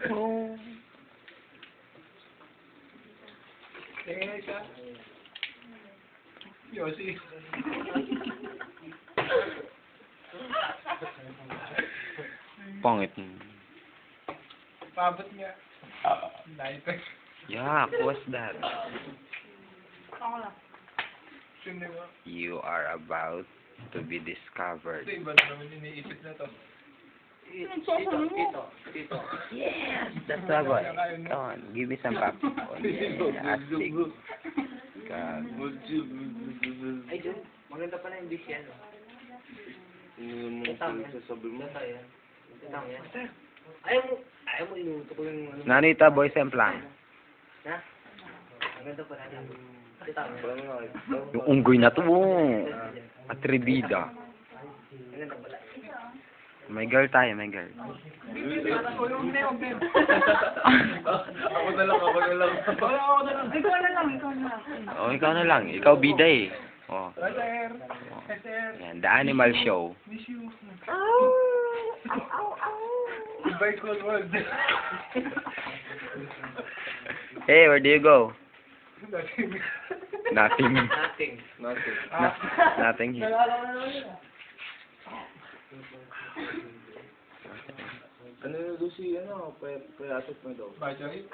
Oh. Tingin ka. Yossi. Pangit. Pabot niya. Lighter. Yuck, what's that? Sino mo? You are about to be discovered. Ito iba naman iniisip na to. Tito. Yes, that's the boy. Come on, give me some popcorn. Yeah, astig. God. Ay, Jun, maganda pala yung dish yan. Itang yan. Ayaw mo inuto ko yung ano. Nanita boys and plan. Ha? Maganda pala yan. Itang yan. Yung unggoy na to. Atribida. Maganda pala. May girl tayo, may girl. Ako na lang. Oh, ikaw na lang. Ikaw bida eh. Oh. Sir. Yan, The Animal Show. Miss you. Goodbye, cold world. Hey, where do you go? Nothing. Nothing. Nothing here. Ano na doon si, payatot mo daw? Bajay?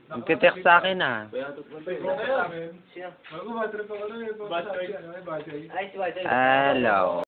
Nagtitext sa akin ah. Payatot mo May daw. sa amin. Siya. Bago ba trip ako na eh. Bajay. Ay, si Wajay. Hello.